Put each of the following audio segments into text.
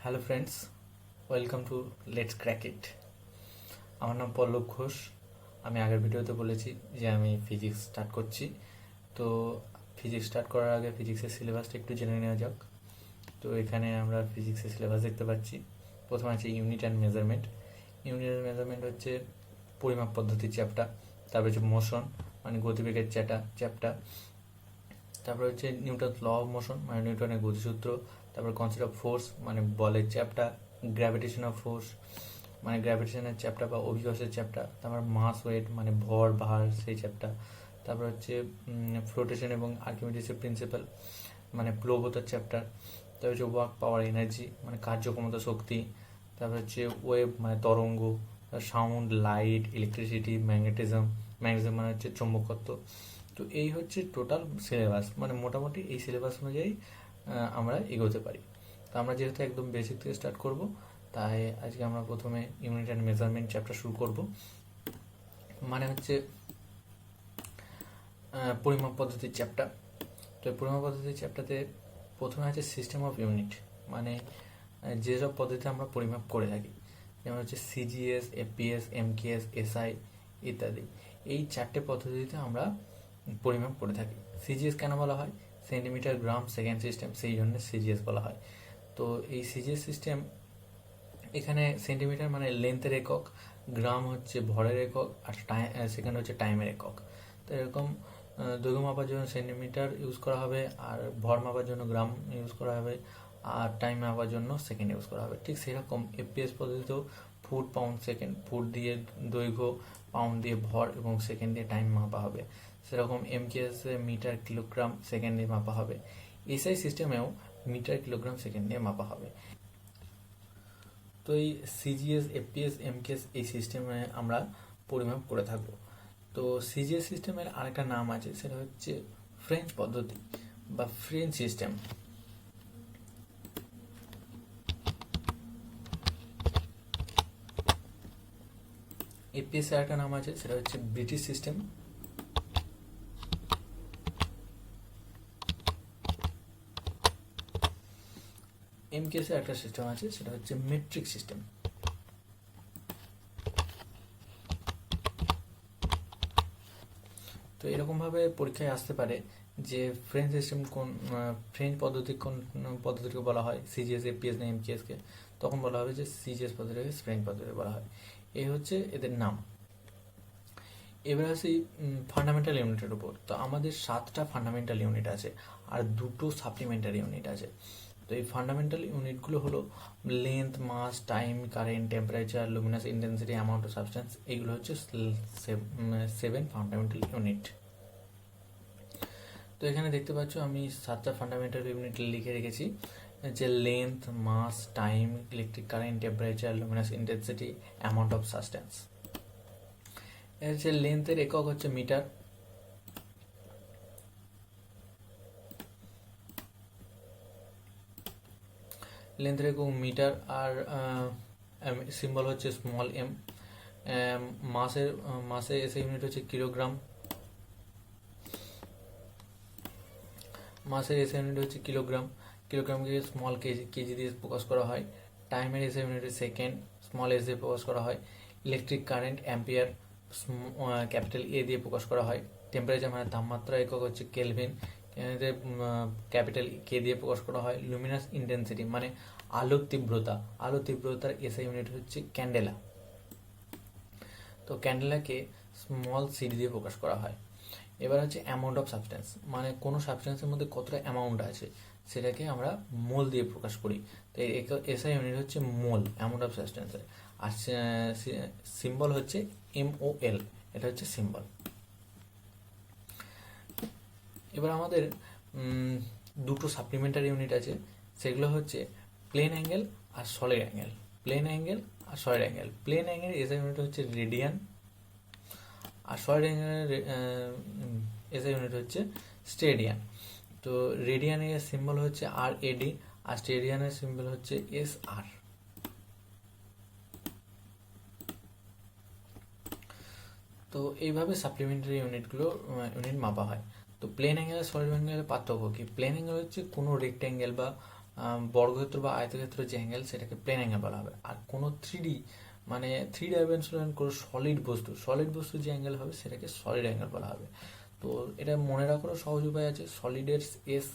Hello friends, welcome to let's crack it. আমার নাম পল্লব ঘোষ। আমি আগের ভিডিওতে বলেছি যে আমি ফিজিক্স স্টার্ট করছি। তো ফিজিক্স স্টার্ট করার আগে ফিজিক্সের সিলেবাসটা একটু জেনে নেওয়া যাক। তো এখানে আমরা ফিজিক্সের সিলেবাস দেখতে পাচ্ছি। প্রথমে আছে unit and measurement. Unit and measurement হচ্ছে পরিমাপ পদ্ধতির চ্যাপ্টার। তারপর হচ্ছে মোশন মানে গতিবেগের চ্যাপ্টার। তারপর হচ্ছে নিউটন ল অফ মোশন মানে নিউটনের গতিসূত্র। তারপর কনসেপ্ট অফ ফোর্স মানে বলের চ্যাপ্টার। গ্র্যাভিটেশন অফ ফোর্স মানে গ্র্যাভিটেশনের চ্যাপ্টার বা অভিকর্ষের চ্যাপ্টার। তারপর মাস ওয়েট মানে ভর ভার সেই চ্যাপ্টার। তারপর হচ্ছে ফ্লোটেশন এবং আর্কিমিডিসের প্রিন্সিপাল মানে প্লবতার চ্যাপ্টার। তারপর হচ্ছে ওয়ার্ক পাওয়ার এনার্জি মানে কার্যক্ষমতা শক্তি। তারপর হচ্ছে ওয়েভ মানে তরঙ্গ। সাউন্ড, লাইট, ইলেকট্রিসিটি, ম্যাগনেটিজম মানে হচ্ছে চৌম্বকত্ব। তো এই হচ্ছে টোটাল সিলেবাস, মানে মোটামুটি এই সিলেবাস অনুযায়ী আমরা এগোতে পারি। তো আমরা যেহেতু একদম বেসিক থেকে স্টার্ট করব, তাই আজকে আমরা প্রথমে ইউনিট অ্যান্ড মেজারমেন্ট চ্যাপ্টার শুরু করব। মানে হচ্ছে পরিমাপ পদ্ধতির চ্যাপ্টার। তো পরিমাপ পদ্ধতির চ্যাপ্টারে প্রথমে আছে সিস্টেম অফ ইউনিট, মানে যেসব পদ্ধতিতে আমরা পরিমাপ করে থাকি, যেমন হচ্ছে সিজিএস, এপিএস, এমকেএস, এসআই ইত্যাদি। এই চারটে পদ্ধতিতে আমরা পরিমাপ করে থাকি। সিজিএস কেন বলা হয়? সেন্টিমিটার গ্রাম সেকেন্ড সিস্টেম, সেই জন্য সিজিএস বলা হয়। তো এই সিজিএস সিস্টেম এখানে সেন্টিমিটার মানে লেন্থের একক, গ্রাম হচ্ছে ভরের একক, আর সেকেন্ড হচ্ছে টাইমের একক। তো এরকম দৈর্ঘ্য মাপার জন্য সেন্টিমিটার ইউজ করা হবে, আর ভর মাপার জন্য গ্রাম ইউজ করা হবে, আর টাইম মাপার জন্য সেকেন্ড ইউজ করা হবে। ঠিক সেরকম এপিএস পদ্ধতিতেও ফুট, পাউন্ড, সেকেন্ড, ফুট দিয়ে দৈর্ঘ্য, পাউন্ড দিয়ে ভর এবং সেকেন্ড দিয়ে টাইম মাপা হবে। সেরকম এমকেএস মিটার, কিলোগ্রাম, সেকেন্ড দিয়ে মাপা হবে। এসআই সিস্টেমেও মিটার, কিলোগ্রাম, সেকেন্ড দিয়ে মাপা হবে। তো এই সিজিএস, এপিএস, এমকেএস এই সিস্টেমে আমরা পরিমাপ করে থাকবো। তো সিজিএস সিস্টেমের আরেকটা নাম আছে, সেটা হচ্ছে ফ্রেঞ্চ পদ্ধতি বা ফ্রেঞ্চ সিস্টেম। এপিএস এর একটা নাম আছে, সেটা হচ্ছে ব্রিটিশ সিস্টেম। এমকেএস এর একটা সিস্টেম আছে, সেটা হচ্ছে মেট্রিক সিস্টেম। তো এরকমভাবে পরীক্ষায় আসতে পারে যে ফ্রেঞ্চ সিস্টেম ফ্রেঞ্চ পদ্ধতি কোন পদ্ধতিকে বলা হয়, সিজিএস, এপিএস না এমকেএসকে। তখন বলা হবে যে সিজিএস পদ্ধতিকে ফ্রেঞ্চ পদ্ধতি বলা হয়। এই হচ্ছে এদের নাম। এবার আসি ফান্ডামেন্টাল ইউনিটের উপর। তো আমাদের 7টা ফান্ডামেন্টাল ইউনিট আছে আর 2টো সাপ্লিমেন্টারি ইউনিট আছে। তো এই ফান্ডামেন্টাল ইউনিটগুলো হলো length, mass, time, current, temperature, luminous intensity, amount of substance. এইগুলো হচ্ছে 7 ফান্ডামেন্টাল ইউনিট। তো এখানে দেখতে পাচ্ছ আমি 7টা ফান্ডামেন্টাল ইউনিট লিখে রেখেছি, যে length, mass, time, electric current, temperature, luminous intensity, amount of substance. এর যে লেন্থের একক হচ্ছে মিটার। লেন্থের একক মিটার, আর সিম্বল হচ্ছে স্মল এম। মাসে এসে ইউনিট হচ্ছে কিলোগ্রাম। মাসের এসে ইউনিট হচ্ছে কিলোগ্রাম। কিলোগ্রামকে স্মল কেজি দিয়ে প্রকাশ করা হয়। টাইমের এসে ইউনিট সেকেন্ড, স্মল এস দিয়ে প্রকাশ করা হয়। Electric current ampere, capital A দিয়ে প্রকাশ করা হয়। টেম্পারেচার মানে তাপমাত্রা একক হচ্ছে কেলভিন, ক্যাপিটাল কে দিয়ে প্রকাশ করা হয়। লুমিনাস ইন্টেন্সিটি মানে আলোর তীব্রতার এসআই ইউনিট হচ্ছে ক্যান্ডেলা। তো ক্যান্ডেলাকে স্মল সিডি দিয়ে প্রকাশ করা হয়। এবার হচ্ছে অ্যামাউন্ট অফ সাবস্টেন্স, মানে কোনো সাবস্টেন্সের মধ্যে কতটা অ্যামাউন্ট আছে সেটাকে আমরা মোল দিয়ে প্রকাশ করি। তো এসআই ইউনিট হচ্ছে মোল, অ্যামাউন্ট অফ সাবস্টেন্সের। আর সিম্বল হচ্ছে MOL, এটা হচ্ছে সিম্বল। এবার আমাদের 2টো সাপ্লিমেন্টারি ইউনিট আছে, সেগুলো হচ্ছে প্লেন অ্যাঙ্গেল আর সলিড অ্যাঙ্গেল। প্লেন অ্যাঙ্গেল আর solid angle. Plane angle SI unit হচ্ছে রেডিয়ান, আর সলিড অ্যাঙ্গেলের এসআই ইউনিট হচ্ছে স্টেডিয়ান। তো রেডিয়ানের সিম্বল হচ্ছে RAD, আর স্টেডিয়ানের সিম্বল হচ্ছে SR। তো এইভাবে সাপ্লিমেন্টারি ইউনিট মাপা হয়। তো প্লেন অ্যাঙ্গেল আর সলিড অ্যাঙ্গেলের পার্থক্য কি? প্লেন অ্যাঙ্গেল হচ্ছে কোনো রেক্ট্যাঙ্গেল বা বর্গক্ষেত্র বা আয়তক্ষেত্র যে অ্যাঙ্গেল সেটাকে প্লেন অ্যাঙ্গেল বলা হবে। আর কোনো 3D মানে 3 ডাইমেনশনাল কোনো সলিড বস্তু যে অ্যাঙ্গেল হবে সেটাকে সলিড অ্যাঙ্গেল বলা হবে। তো এটা মনে রাখারও সহজ উপায় আছে, সলিডের এস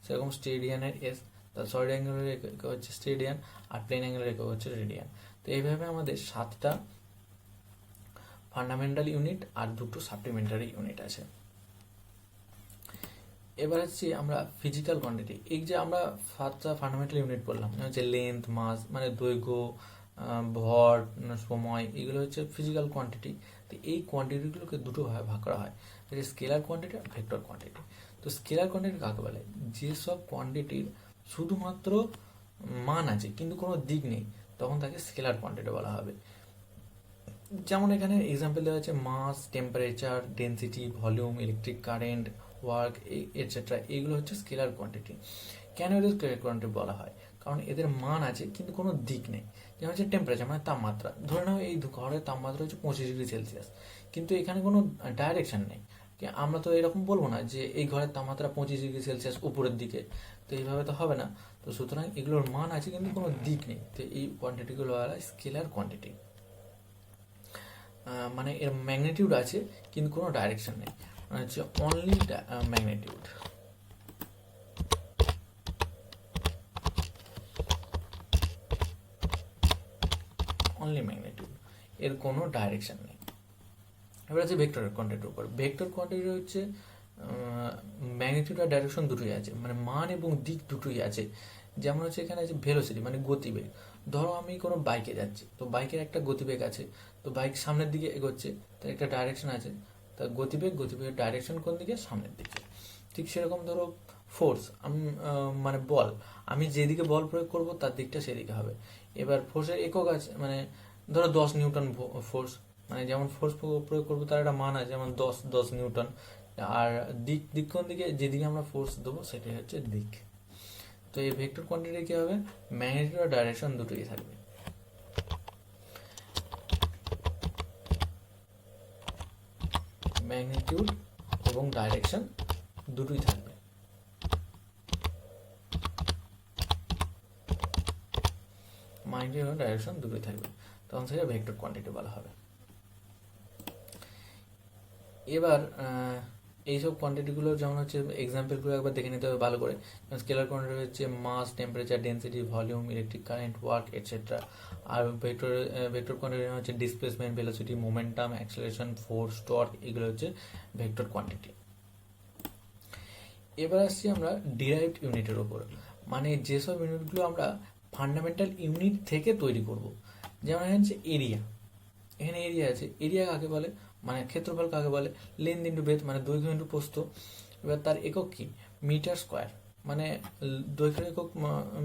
সেরকম স্টেডিয়ানের এস, তার সলিড অ্যাঙ্গেলের একক হচ্ছে স্টেডিয়ান, আর প্লেন অ্যাঙ্গেলের একক হচ্ছে রেডিয়ান। তো এইভাবে আমাদের 7টা ফান্ডামেন্টাল ইউনিট আর 2টো সাপ্লিমেন্টারি ইউনিট আছে। এবার হচ্ছে আমরা ফিজিক্যাল কোয়ান্টিটি, এই যে আমরা 7টা ফান্ডামেন্টাল ইউনিট বললাম, হচ্ছে লেন্থ, মাস মানে দৈর্ঘ্য, ভর, সময়, এগুলো হচ্ছে ফিজিক্যাল কোয়ান্টিটি। তো এই কোয়ান্টিটিগুলোকে দুটো ভাগে ভাগ করা হয়, স্কেলার কোয়ান্টিটি আর ভেক্টর কোয়ান্টিটি। তো স্কেলার কোয়ান্টিটি কাকে বলে? যেসব কোয়ান্টিটির শুধুমাত্র মান আছে কিন্তু কোনো দিক নেই, তখন তাকে স্কেলার কোয়ান্টিটি বলা হবে। যেমন এখানে এক্সাম্পল দেওয়া আছে mass, temperature, density, volume, electric current, work etcetera, এগুলো হচ্ছে স্কেলার কোয়ান্টিটি। কেন এদের স্কেলার কোয়ান্টিটি বলা হয়? কারণ এদের মান আছে কিন্তু কোনো দিক নেই। যেমন হচ্ছে টেম্পারেচার মানে তাপমাত্রা, ধরে নাও এই ঘরের তাপমাত্রা হচ্ছে 25°C, কিন্তু এখানে কোনো ডাইরেকশন নেই। আমরা তো এরকম বলবো না যে এই ঘরের তাপমাত্রা 25°C উপরের দিকে, তো এইভাবে তো হবে না। তো সুতরাং এগুলোর মান আছে কিন্তু কোনো দিক নেই, তো এই কোয়ান্টিটিগুলো বলা হয় স্কেলার কোয়ান্টিটি। মানে এর ম্যাগনিটিউড আছে কিন্তু কোনো ডাইরেকশন নেই, মানে হচ্ছে অনলি ম্যাগনিটিউড। অনলি ম্যাগনিটিউড, এর কোনো ডাইরেকশন নেই। এবার আছে ভেক্টর কোয়ান্টিটির উপর। ভেক্টর কোয়ান্টিটি হচ্ছে ম্যাগনিটিউড আর ডাইরেকশন দুটোই আছে, মানে মান এবং দিক দুটোই আছে। যেমন হচ্ছে এখানে আছে ভেলোসিটি মানে গতিবেগ। ধরো আমি কোনো বাইকে যাচ্ছি, তো বাইকের একটা গতিবেগ আছে, তো বাইক সামনের দিকে এগোচ্ছে, তার একটা ডাইরেকশন আছে, তার গতিবেগের ডাইরেকশন কোন দিকে? সামনের দিকে। ঠিক সেরকম ধরো ফোর্স, আমি মানে বল, আমি যেদিকে বল প্রয়োগ করব তার দিকটা সেদিকে হবে। এবার ফোর্সের একক আছে, মানে ধরো 10 নিউটন ফোর্স, মানে যেমন ফোর্স প্রয়োগ করবো তার একটা মান আছে, যেমন 10 নিউটন। আর দিক কোন দিকে? যেদিকে আমরা ফোর্স দেবো সেটাই হচ্ছে দিক। তো এই ভেক্টর কোয়ান্টিটি কি হবে? ম্যাগনিটিউড আর ডাইরেকশন দুটোই থাকবে। ম্যাগনিটিউড এবং ডাইরেকশন দুটোই থাকবে। ম্যাগনিটিউড এবং ডাইরেকশন দুটোই থাকবে, তখন সেটা ভেক্টর কোয়ান্টিটি বলা হবে। এবার এইসব কোয়ান্টিটিগুলো যেমন হচ্ছে এক্সাম্পলগুলো একবার দেখে নিতে হবে ভালো করে। স্কেলার কোয়ান্টিটি হচ্ছে mass, temperature, density, volume, electric current, work etcetera. আর ভেক্টর কোয়ান্টিটি হচ্ছে displacement, velocity, momentum, acceleration, force, torque, এগুলো হচ্ছে ভেক্টর কোয়ান্টিটি। এবার আসছি আমরা ডিরাইভড ইউনিটের উপর, মানে যেসব ইউনিটগুলো আমরা ফান্ডামেন্টাল ইউনিট থেকে তৈরি করব। যেমন এখানে হচ্ছে এরিয়া, এখানে এরিয়া আছে। এরিয়া কাকে বলে? মানে ক্ষেত্রফল কাকে বলে? লেন্থ ইন্টু ব্রেথ মানে দৈর্ঘ্য ইন্টু প্রস্থ। এবার তার একক কি? মিটার স্কোয়ার, মানে দৈর্ঘ্যের একক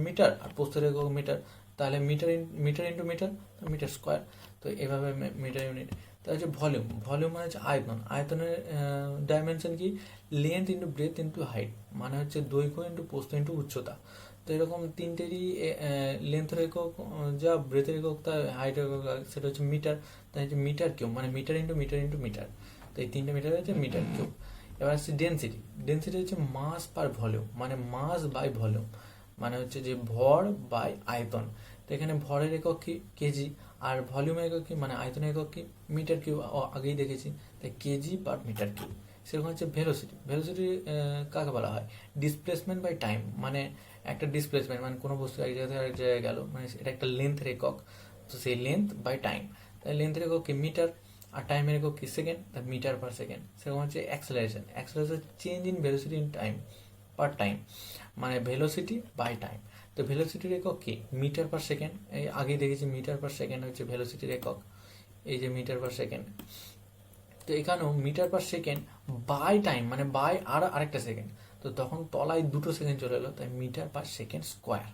মিটার আর প্রস্থের একক মিটার, তাহলে মিটার ইন্টু মিটার স্কোয়ার। তো এভাবে মিটার ইউনিট। তার হচ্ছে ভলিউম, মানে হচ্ছে আয়তন, আয়তনের ডাইমেনশন কি? Length into breadth into height, মানে হচ্ছে দৈর্ঘ্য ইন্টু প্রস্থ ইন্টু উচ্চতা। তো এরকম তিনটেরই লেন্থের একক যা, ব্রেথের একক তা, হাইটের একক সেটা হচ্ছে মিটার। তাই হচ্ছে মিটার কিউব, মানে মিটার ইন্টু মিটার। তো এই 3টে মিটার হচ্ছে মিটার কিউব। এবার হচ্ছে ডেন্সিটি হচ্ছে মাস পার ভলিউম, মানে মাস বাই ভলিউম, মানে হচ্ছে যে ভর বাই আয়তন। তো এখানে ভরের একক কি? কেজি। আর ভলিউমের একক কি? মানে আয়তনের একক কি? মিটার কিউব, আগেই দেখেছি, তাই কেজি পার মিটার কিউব। সেরকম হচ্ছে ভেলোসিটি কাকে বলা হয়? ডিসপ্লেসমেন্ট বাই টাইম, মানে একটা ডিসপ্লেসমেন্ট মানে কোনো বস্তু এক জায়গা থেকে আরেক জায়গায় গেল, মানে এটা একটা লেন্থের একক। তো সেই লেন্থ বাই টাইম, তাই লেন্থের একক কি? মিটার, আর টাইমের একক কি? সেকেন্ড, তাই মিটার পার সেকেন্ড। সেরকম হচ্ছে acceleration change in velocity in time per time, মানে ভেলোসিটি বাই টাইম। তো ভেলোসিটির একক কি? মিটার পার সেকেন্ড, এই আগেই দেখেছি মিটার পার সেকেন্ড হচ্ছে ভেলোসিটির একক, এই যে মিটার পার সেকেন্ড। তো এখানেও metre per second by time, মানে বাই আর আরেকটা সেকেন্ড, তো তখন তলায় 2টো সেকেন্ড চলে এলো, তাই মিটার পার সেকেন্ড স্কোয়ার।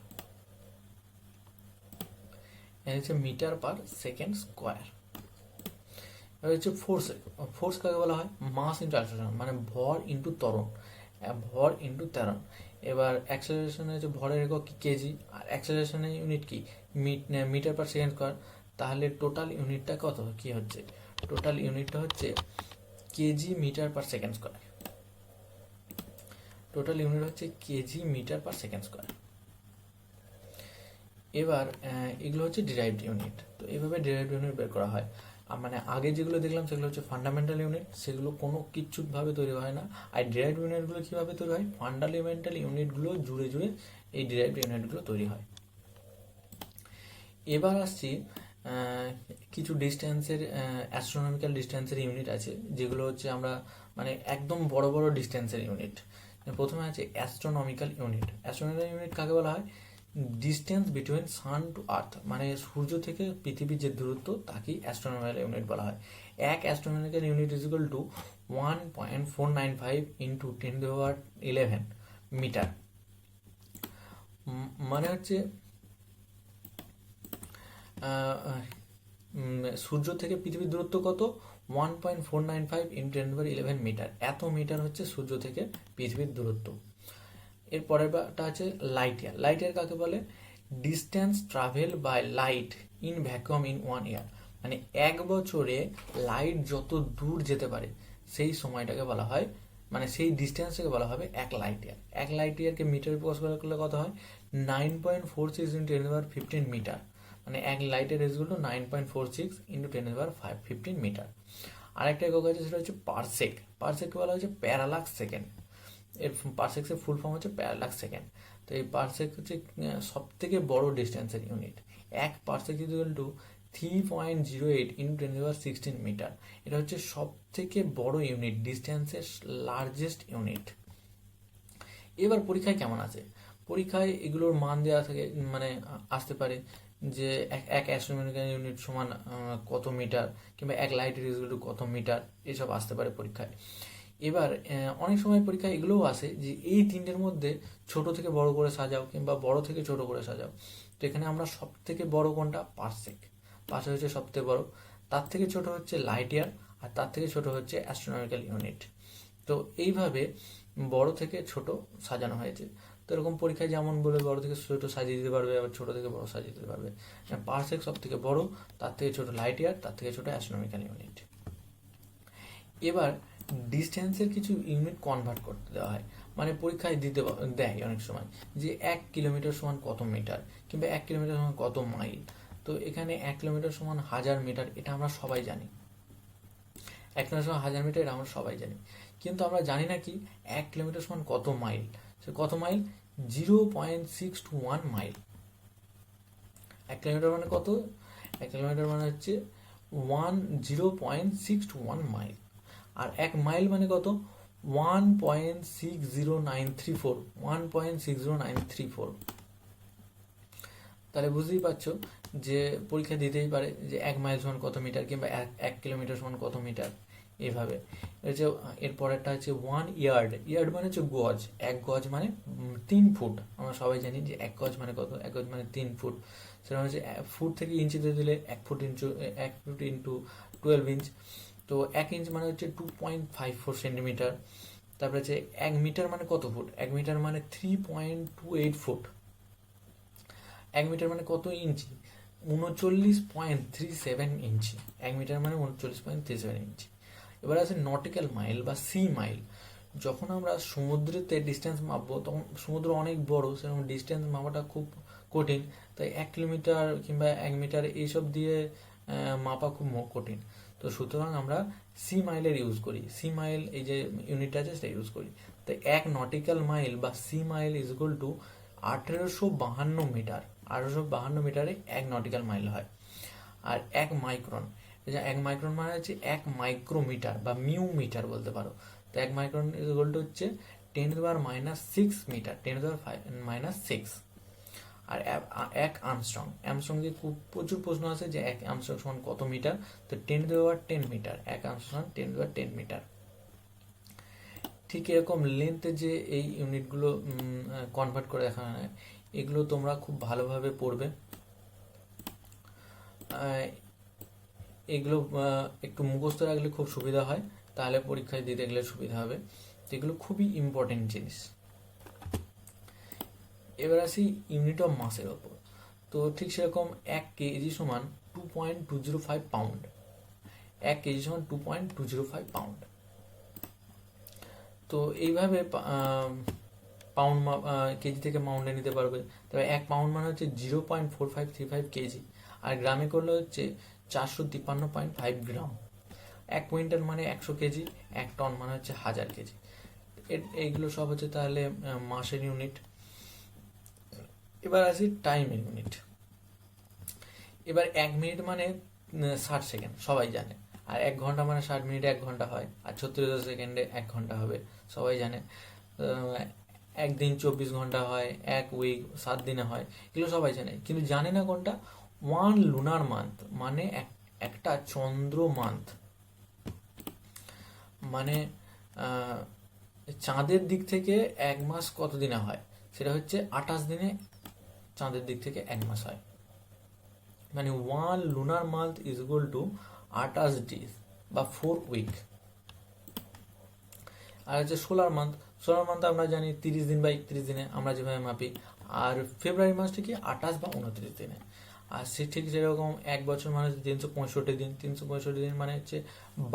হচ্ছে মিটার পার সেকেন্ড স্কোয়ার। এবার হচ্ছে ফোর্স কাকে বলা হয়? মাস ইন্টু অ্যাক্সেলারেশন, মানে ভর ইন্টু ত্বরণ। এবার অ্যাক্সেলারেশন হচ্ছে ভরের একক কি? কেজি, আর অ্যাক্সেলারেশনের ইউনিট কি? Metre per second square. তাহলে টোটাল ইউনিটটা কত কি হচ্ছে? টোটাল ইউনিটটা হচ্ছে KG metre per second square. Total unit হচ্ছে KG metre per second square. এবার এগুলো হচ্ছে ডিরাইভড ইউনিট। তো এইভাবে ডিরাইভড ইউনিট বের করা হয়। মানে আগে যেগুলো দেখলাম সেগুলো হচ্ছে ফান্ডামেন্টাল ইউনিট, সেগুলো কোনো কিচ্ছুভাবে তৈরি হয় না। আর ডিরাইভড ইউনিটগুলো কীভাবে তৈরি হয়, ফান্ডামেন্টাল ইউনিটগুলো জুড়ে জুড়ে এই ডিরাইভড ইউনিটগুলো তৈরি হয়। এবার আসছি কিছু ডিস্টেন্সের অ্যাস্ট্রোনমিক্যাল ডিস্টেন্সের ইউনিট আছে, যেগুলো হচ্ছে আমরা মানে একদম বড় বড় ডিস্টেন্সের ইউনিট। প্রথমে আছে অ্যাস্ট্রোনমিক্যাল ইউনিট। অ্যাস্ট্রোনমিক্যাল ইউনিট কাকে বলা হয়, distance between sun to earth, মানে সূর্য থেকে পৃথিবীর যে দূরত্ব তাকেই অ্যাস্ট্রোনমিক্যাল ইউনিট বলা হয়। এক astronomical unit is equal to 1.495 into 10^11 metre. মানে হচ্ছে সূর্য থেকে পৃথিবীর দূরত্ব কত, 1.495 ইন্টু 10^11 মিটার। এত মিটার হচ্ছে সূর্য থেকে পৃথিবীর দূরত্ব। এর পরেরটা আছে লাইট ইয়ার। লাইট ইয়ার কাকে বলে, distance travel by light in vacuum in 1 year. মানে এক বছরে লাইট যত দূর যেতে পারে সেই সময়টাকে বলা হয়, মানে সেই ডিস্টেন্সটাকে বলা হবে এক লাইট ইয়ার। এক লাইট ইয়ারকে মিটারে প্রকাশ করলে কত হয়, 9.46 ইন্টু 10^15 মিটার। মানে এক লাইটের ইজগুলো 9.46 ইন্টু 10^15 মিটার। আরেকটা একক আছে, সেটা হচ্ছে পারসেক। পারসেককে বলা হচ্ছে প্যারালাক্স সেকেন্ড। এর পারসেকের ফুল ফর্ম হচ্ছে প্যারালাক্স সেকেন্ড। তো এই পারসেক হচ্ছে সব থেকে বড় ডিস্টেন্সের ইউনিট। এক parsec equal to 3.08 into 10^16 metre. এটা হচ্ছে সব থেকে বড় ইউনিট, ডিস্টেন্সের লার্জেস্ট ইউনিট। এবার পরীক্ষায় কেমন আছে, পরীক্ষায় এগুলোর মান দেওয়া থাকে, মানে আসতে পারে যে এক অ্যাস্ট্রোনমিক্যাল ইউনিট সমান কত মিটার, কিংবা এক লাইটের ইকুয়াল টু কত মিটার, এসব আসতে পারে পরীক্ষায়। এবার অনেক সময় পরীক্ষায় এগুলোও আসে যে এই তিনটের মধ্যে ছোট থেকে বড় করে সাজাও, কিংবা বড় থেকে ছোট করে সাজাও। তো এখানে আমরা সব থেকে বড় কোনটা, পারসেক। পারসেক হচ্ছে সব থেকে বড়, তার থেকে ছোট হচ্ছে লাইট ইয়ার, আর তার থেকে ছোট হচ্ছে অ্যাস্ট্রোনমিক্যাল ইউনিট। তো এইভাবে বড় থেকে ছোট সাজানো হয়েছে। তো এরকম পরীক্ষায় যেমন বলে বড় থেকে ছোট সাজিয়ে দিতে পারবে, আবার ছোট থেকে বড় সাজিয়ে দিতে পারবে। পারসেক সব থেকে বড়, তার থেকে ছোট লাইট ইয়ার, তার থেকে ছোট অ্যাস্ট্রোনমিক্যাল ইউনিট। এবার ডিস্টেন্সের কিছু ইউনিট কনভার্ট করতে দেওয়া হয়, মানে পরীক্ষায় দিতে দেয় অনেক সময় যে 1 কিলোমিটার সমান কত মিটার, কিংবা 1 কিলোমিটার সমান কত মাইল। তো এখানে 1 কিলোমিটার সমান 1000 মিটার, এটা আমরা সবাই জানি। 1 কিলোমিটার সমান 1000 মিটার, এটা আমরা সবাই জানি। কিন্তু আমরা জানি না কি 1 কিলোমিটার সমান কত মাইল। সে কত মাইল, 0.621 মাইল। 1 কিলোমিটার মানে কত, 1 কিলোমিটার মানে হচ্ছে 0.621 মাইল। আর 1 মাইল মানে কত, 1.60934, 1.60934। তাহলে বুঝতেই পারছো যে পরীক্ষা দিতেই পারে যে 1 মাইল সমান কত মিটার, কিংবা 1 কিলোমিটার সমান কত মিটার, এভাবে। এর পরেরটা হচ্ছে 1 ইয়ার্ড। ইয়ার্ড মানে হচ্ছে গজ। 1 গজ মানে 3 ফুট। আমরা সবাই জানি যে 1 গজ মানে কত, 1 গজ মানে 3 ফুট। সেটা হচ্ছে ফুট থেকে ইঞ্চিতে দিলে 1 ফুট ইন্টু 12 ইঞ্চ। তো 1 ইঞ্চ মানে হচ্ছে 2.54 সেন্টিমিটার। তারপরে হচ্ছে 1 মিটার মানে কত ফুট, 1 মিটার মানে 3.28 ফুট। 1 মিটার মানে কত ইঞ্চি, 39.37 ইঞ্চি। 1 মিটার মানে 39.37 ইঞ্চি। এবার আছে নটিক্যাল মাইল বা সি মাইল। যখন আমরা সমুদ্রেতে ডিস্টেন্স মাপবো, তখন সমুদ্র অনেক বড়, সেরকম ডিস্টেন্স মাপাটা খুব কঠিন। তাই 1 কিলোমিটার কিংবা 1 মিটার এইসব দিয়ে মাপা খুব কঠিন। তো সুতরাং আমরা সি মাইলের ইউজ করি, সি মাইল এই যে ইউনিটটা আছে সেটা ইউজ করি। তো 1 নটিক্যাল মাইল বা sea mile is equal to 1852 metre. 1852 মিটারে 1 নটিক্যাল মাইল হয়। আর 1 মাইক্রন, 1 মাইক্রন মানে হচ্ছে 1 মাইক্রোমিটার বা মিউ মিটার বলতে পারো। তো 1 মাইক্রন ইজ ইকুয়াল টু হচ্ছে 10⁻⁻6 মিটার, 10⁻⁻6। আর 1 আর্মস্ট্রং। আর্মস্ট্রং দিয়ে খুব প্রচুর প্রশ্ন আছে যে 1 আর্মস্ট্রং সমান কত মিটার। তো 10⁻10 মিটার, 1 আর্মস্ট্রং 10⁻10 মিটার। ঠিক এরকম লেন্থে যে এই ইউনিটগুলো কনভার্ট করে দেখানো হয়, এগুলো তোমরা খুব ভালোভাবে পড়বে। এগুলো একটু মুখস্থ রাখলে খুব সুবিধা হয়, তাহলে পরীক্ষায় দিতে গেলে সুবিধা হবে। এগুলো খুবই ইম্পর্টেন্ট জিনিস। এবার আসি ইউনিট অফ মাসের ওপর। তো ঠিক সেরকম 1 কেজি সমান 2.205 পাউন্ড। 1 কেজি সমান 2.205 পাউন্ড। তো এইভাবে পাউন্ড কেজি থেকে মাউন্টে নিতে পারবে। তবে 1 পাউন্ড মানে হচ্ছে 0.4535 কেজি, আর গ্রামে করলে হচ্ছে 453.5 গ্রাম। 1 কুইন্টাল মানে 100 কেজি, 1 টন মানে হচ্ছে 1000 কেজি। এইগুলো সব হচ্ছে তাহলে মাসের ইউনিট। এবার আসি টাইমের ইউনিট। এবার 1 মিনিট মানে 60 সেকেন্ড, সবাই জানে। আর 1 ঘন্টা মানে 60 মিনিটে 1 ঘন্টা হয়, আর 36 সেকেন্ডে 1 ঘন্টা হবে, সবাই জানে। একদিন 24 ঘন্টা হয়, 1 উইক 7 দিনে হয়, এগুলো সবাই জানে। কিন্তু জানে না কোনটা, 1 লুনার মান্থ মানে একটা চন্দ্র মান্থ, মানে চাঁদের দিক থেকে 1 মাস কত দিনে হয়, সেটা হচ্ছে 28 দিনে চাঁদের দিক থেকে 1 মাস হয়। মানে 1 lunar month is equal two 28 days বা 4 উইক। আর হচ্ছে সোলার মান্থ। সোলার মান্থ আমরা জানি 30 দিন বা 31 দিনে, আমরা যেভাবে মাপি। আর ফেব্রুয়ারি মাসটা কি 28 বা 29 দিনে। আর সে ঠিক যেরকম 1 বছর মানে হচ্ছে 365 দিন। 365 দিন মানে হচ্ছে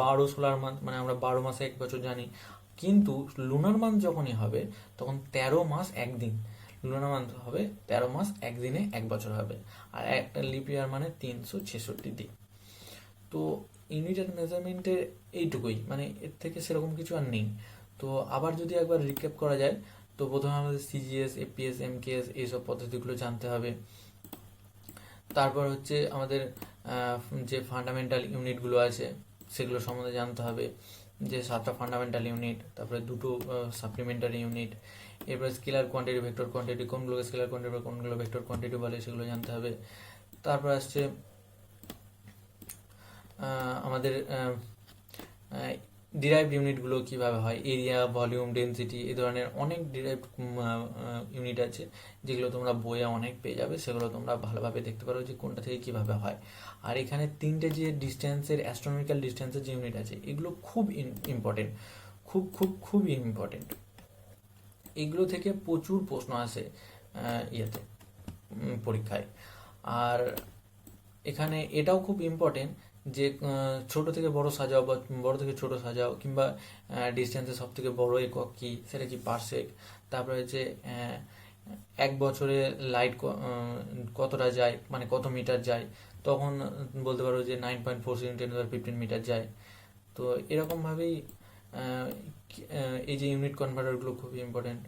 12 সোলার মান্থ, মানে আমরা 12 মাসে 1 বছর জানি। কিন্তু লুনার মান্থ যখনই হবে তখন 13 মাস 1 দিন। লুনার মান্থ হবে 13 মাস 1 দিনে 1 বছর হবে। আর একটা লিপ ইয়ার মানে 366 দিন। তো ইউনিট অ্যান্ড মেজারমেন্টের এইটুকুই, মানে এর থেকে সেরকম কিছু আর নেই। তো আবার যদি একবার রিক্যাপ করা যায়, তো প্রথমে আমাদের সিজিএস, এপিএস, এমকেএস এইসব পদ্ধতিগুলো জানতে হবে। তারপর হচ্ছে আমাদের যে ফান্ডামেন্টাল ইউনিটগুলো আছে সেগুলো সম্বন্ধে জানতে হবে, যে 7টা ফান্ডামেন্টাল ইউনিট, তারপরে 2টো সাপ্লিমেন্টারি ইউনিট। এরপরে স্কেলার কোয়ান্টিটি, ভেক্টর কোয়ান্টিটি, কোনগুলোকে স্কেলার কোয়ান্টিটি বা কোনগুলো ভেক্টর কোয়ান্টিটি বলে সেগুলো জানতে হবে। তারপর আসছে আমাদের ডিরাইভড ইউনিটগুলো কীভাবে হয়, এরিয়া, ভলিউম, ডেনসিটি, এই ধরনের অনেক ডিরাইভড ইউনিট আছে যেগুলো তোমরা বইয়ে অনেক পেয়ে যাবে, সেগুলো তোমরা ভালোভাবে দেখতে পারো যে কোনটা থেকে কীভাবে হয়। আর এখানে 3টে যে ডিস্টেন্সের, অ্যাস্ট্রোনমিক্যাল ডিস্টেন্সের যে ইউনিট আছে, এগুলো খুব ইম্পর্টেন্ট, খুব খুব খুবই ইম্পর্টেন্ট। এগুলো থেকে প্রচুর প্রশ্ন আসে ইয়েতে, পরীক্ষায়। আর এখানে এটাও খুব ইম্পর্টেন্ট যে ছোট থেকে বড় সাজাও বা বড় থেকে ছোট সাজাও, কিংবা ডিস্টেন্সের সব থেকে বড় একক কি, সেটা কি পারসেক। তারপরে হচ্ছে 1 বছরে লাইট কতটা যায়, মানে কত মিটার যায়, তখন বলতে পারো যে 9.46 × 10⁻15 মিটার যায়। তো এরকমভাবেই এই যে ইউনিট কনভার্টারগুলো খুবই ইম্পর্টেন্ট।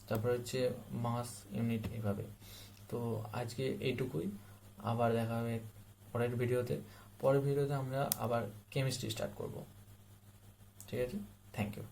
তারপর হচ্ছে মাস ইউনিট, এইভাবে। তো আজকে এইটুকুই, আবার দেখা হবে পরের ভিডিওতে। পরের ভিডিওতে আমরা আবার কেমিস্ট্রি স্টার্ট করব। ঠিক আছে, থ্যাংক ইউ।